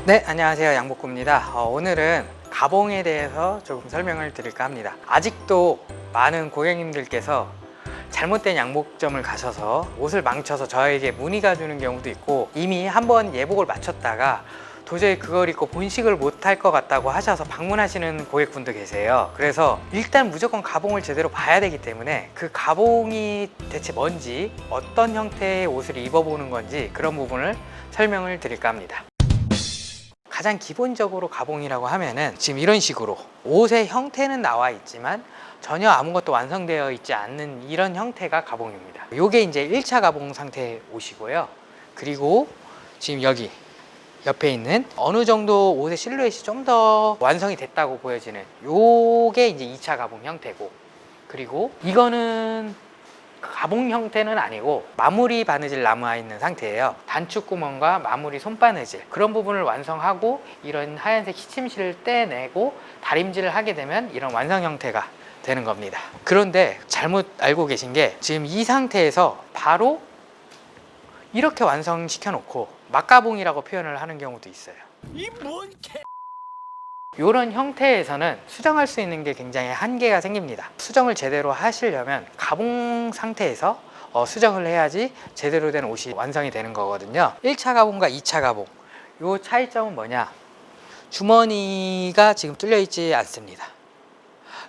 네, 안녕하세요. 양복구입니다. 오늘은 가봉에 대해서 조금 설명을 드릴까 합니다. 아직도 많은 고객님들께서 잘못된 양복점을 가셔서 옷을 망쳐서 저에게 문의가 주는 경우도 있고, 이미 한번 예복을 맞췄다가 도저히 그걸 입고 본식을 못할 것 같다고 하셔서 방문하시는 고객분도 계세요. 그래서 일단 무조건 가봉을 제대로 봐야 되기 때문에 그 가봉이 대체 뭔지, 어떤 형태의 옷을 입어보는 건지 그런 부분을 설명을 드릴까 합니다. 가장 기본적으로 가봉이라고 하면은 지금 이런 식으로 옷의 형태는 나와 있지만 전혀 아무것도 완성되어 있지 않는 이런 형태가 가봉입니다. 이게 이제 1차 가봉 상태의 옷이고요. 그리고 지금 여기 옆에 있는 어느 정도 옷의 실루엣이 좀 더 완성이 됐다고 보여지는 요게 이제 2차 가봉 형태고, 그리고 이거는 가봉 형태는 아니고 마무리 바느질 남아 있는 상태예요. 단축구멍과 마무리 손바느질 그런 부분을 완성하고 이런 하얀색 시침실을 떼내고 다림질을 하게 되면 이런 완성 형태가 되는 겁니다. 그런데 잘못 알고 계신 게, 지금 이 상태에서 바로 이렇게 완성시켜 놓고 막가봉이라고 표현을 하는 경우도 있어요. 이 뭔 개... 이런 형태에서는 수정할 수 있는 게 굉장히 한계가 생깁니다. 수정을 제대로 하시려면 가봉 상태에서 수정을 해야지 제대로 된 옷이 완성이 되는 거거든요. 1차 가봉과 2차 가봉, 요 차이점은 뭐냐? 주머니가 지금 뚫려 있지 않습니다.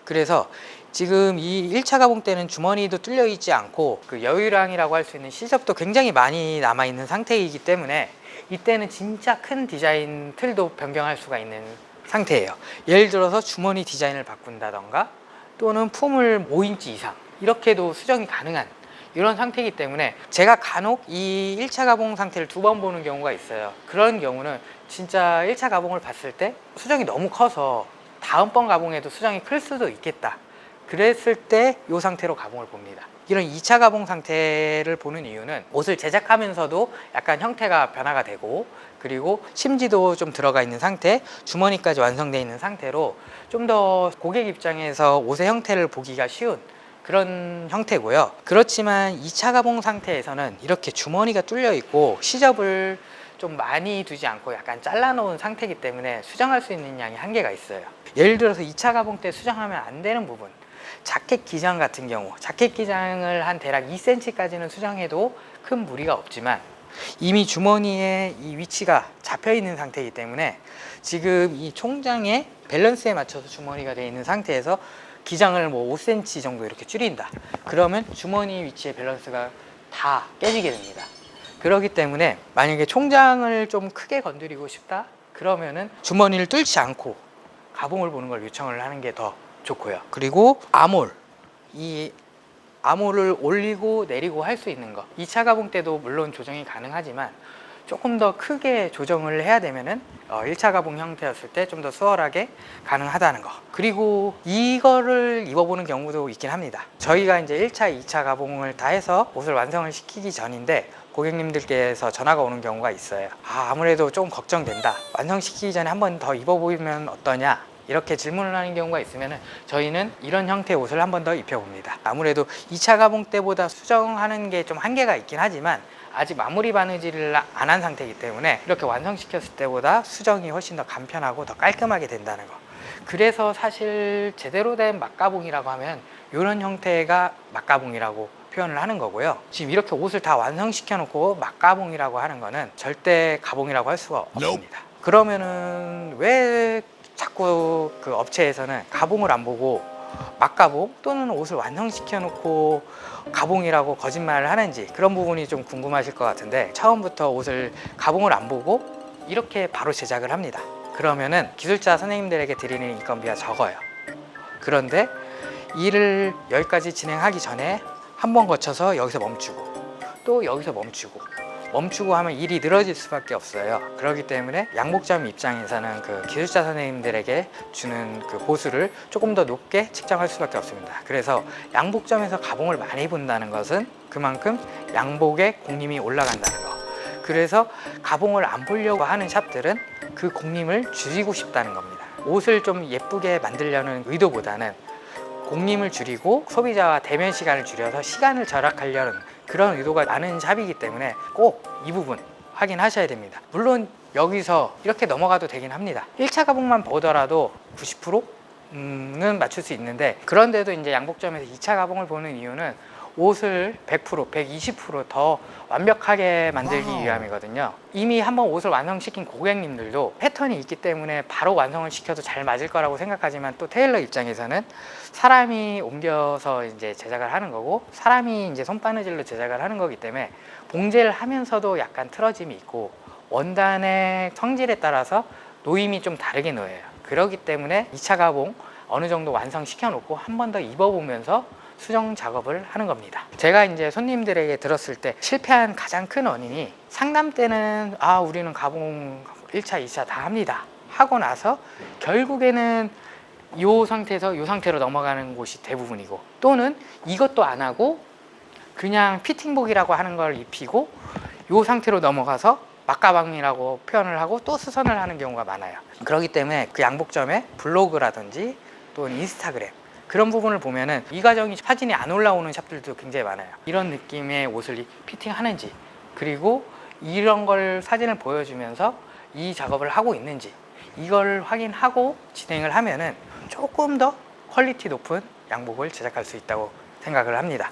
그래서 지금 이 1차 가봉 때는 주머니도 뚫려 있지 않고 그 여유랑이라고 할 수 있는 시접도 굉장히 많이 남아 있는 상태이기 때문에 이때는 진짜 큰 디자인 틀도 변경할 수가 있는 상태예요. 예를 들어서 주머니 디자인을 바꾼다던가 또는 품을 5인치 이상 이렇게도 수정이 가능한 이런 상태이기 때문에 제가 간혹 이 1차 가봉 상태를 2번 보는 경우가 있어요. 그런 경우는 진짜 1차 가봉을 봤을 때 수정이 너무 커서 다음번 가봉에도 수정이 클 수도 있겠다, 그랬을 때 이 상태로 가봉을 봅니다. 이런 2차 가봉 상태를 보는 이유는 옷을 제작하면서도 약간 형태가 변화가 되고, 그리고 심지도 좀 들어가 있는 상태, 주머니까지 완성되어 있는 상태로 좀 더 고객 입장에서 옷의 형태를 보기가 쉬운 그런 형태고요. 그렇지만 2차 가봉 상태에서는 이렇게 주머니가 뚫려 있고 시접을 좀 많이 두지 않고 약간 잘라 놓은 상태이기 때문에 수정할 수 있는 양이 한계가 있어요. 예를 들어서 2차 가봉 때 수정하면 안 되는 부분, 자켓 기장 같은 경우, 자켓 기장을 한 대략 2cm까지는 수정해도 큰 무리가 없지만 이미 주머니에 이 위치가 잡혀 있는 상태이기 때문에 지금 이 총장의 밸런스에 맞춰서 주머니가 되어 있는 상태에서 기장을 뭐 5cm 정도 이렇게 줄인다, 그러면 주머니 위치의 밸런스가 다 깨지게 됩니다. 그렇기 때문에 만약에 총장을 좀 크게 건드리고 싶다 그러면은 주머니를 뚫지 않고 가봉을 보는 걸 요청을 하는 게 더 좋고요. 그리고 아몰, 이 아몰을 올리고 내리고 할 수 있는 거, 2차 가봉 때도 물론 조정이 가능하지만 조금 더 크게 조정을 해야 되면은 1차 가봉 형태였을 때 좀 더 수월하게 가능하다는 거. 그리고 이거를 입어보는 경우도 있긴 합니다. 저희가 이제 1차, 2차 가봉을 다 해서 옷을 완성을 시키기 전인데 고객님들께서 전화가 오는 경우가 있어요. 아무래도 조금 걱정된다, 완성시키기 전에 한 번 더 입어보면 어떠냐, 이렇게 질문을 하는 경우가 있으면 저희는 이런 형태의 옷을 한 번 더 입혀봅니다. 아무래도 2차 가봉 때보다 수정하는 게 좀 한계가 있긴 하지만 아직 마무리 바느질을 안 한 상태이기 때문에 이렇게 완성시켰을 때보다 수정이 훨씬 더 간편하고 더 깔끔하게 된다는 거. 그래서 사실 제대로 된 막가봉이라고 하면 이런 형태가 막가봉이라고 표현을 하는 거고요. 지금 이렇게 옷을 다 완성시켜 놓고 막가봉이라고 하는 거는 절대 가봉이라고 할 수가 없습니다. 그러면은 왜 자꾸 그 업체에서는 가봉을 안 보고 막가봉 또는 옷을 완성시켜 놓고 가봉이라고 거짓말을 하는지, 그런 부분이 좀 궁금하실 것 같은데, 처음부터 옷을 가봉을 안 보고 이렇게 바로 제작을 합니다. 그러면은 기술자 선생님들에게 드리는 인건비가 적어요. 그런데 일을 여기까지 진행하기 전에 한 번 거쳐서 여기서 멈추고 또 여기서 멈추고 하면 일이 늘어질 수밖에 없어요. 그렇기 때문에 양복점 입장에서는 그 기술자 선생님들에게 주는 그 보수를 조금 더 높게 측정할 수밖에 없습니다. 그래서 양복점에서 가봉을 많이 본다는 것은 그만큼 양복의 공임이 올라간다는 거. 그래서 가봉을 안 보려고 하는 샵들은 그 공임을 줄이고 싶다는 겁니다. 옷을 좀 예쁘게 만들려는 의도보다는 공임을 줄이고 소비자와 대면 시간을 줄여서 시간을 절약하려는 그런 의도가 많은 샵이기 때문에 꼭 이 부분 확인하셔야 됩니다. 물론 여기서 이렇게 넘어가도 되긴 합니다. 1차 가봉만 보더라도 90%는 맞출 수 있는데, 그런데도 이제 양복점에서 2차 가봉을 보는 이유는 옷을 100%, 120%더 완벽하게 만들기 위함이거든요. 이미 한번 옷을 완성시킨 고객님들도 패턴이 있기 때문에 바로 완성을 시켜도 잘 맞을 거라고 생각하지만, 또 테일러 입장에서는 사람이 옮겨서 이제 제작을 하는 거고, 사람이 이제 손바느질로 제작을 하는 거기 때문에 봉제를 하면서도 약간 틀어짐이 있고, 원단의 성질에 따라서 놓임이 좀 다르게 놓여요. 그렇기 때문에 2차 가봉 어느 정도 완성시켜 놓고 한 번 더 입어보면서 수정 작업을 하는 겁니다. 제가 이제 손님들에게 들었을 때 실패한 가장 큰 원인이, 상담 때는 우리는 가봉 1차, 2차 다 합니다 하고 나서 결국에는 이 상태에서 이 상태로 넘어가는 곳이 대부분이고, 또는 이것도 안 하고 그냥 피팅복이라고 하는 걸 입히고 이 상태로 넘어가서 막가방이라고 표현을 하고 또 수선을 하는 경우가 많아요. 그렇기 때문에 그 양복점의 블로그라든지 또는 인스타그램, 그런 부분을 보면은 이 과정이 사진이 안 올라오는 샵들도 굉장히 많아요. 이런 느낌의 옷을 피팅하는지, 그리고 이런 걸 사진을 보여주면서 이 작업을 하고 있는지, 이걸 확인하고 진행을 하면은 조금 더 퀄리티 높은 양복을 제작할 수 있다고 생각을 합니다.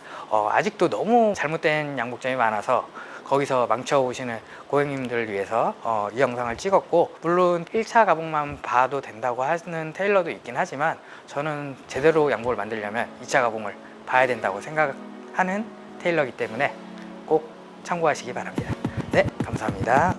아직도 너무 잘못된 양복점이 많아서 거기서 망쳐오시는 고객님들을 위해서 이 영상을 찍었고, 물론 1차 가봉만 봐도 된다고 하는 테일러도 있긴 하지만, 저는 제대로 양복을 만들려면 2차 가봉을 봐야 된다고 생각하는 테일러이기 때문에 꼭 참고하시기 바랍니다. 네, 감사합니다.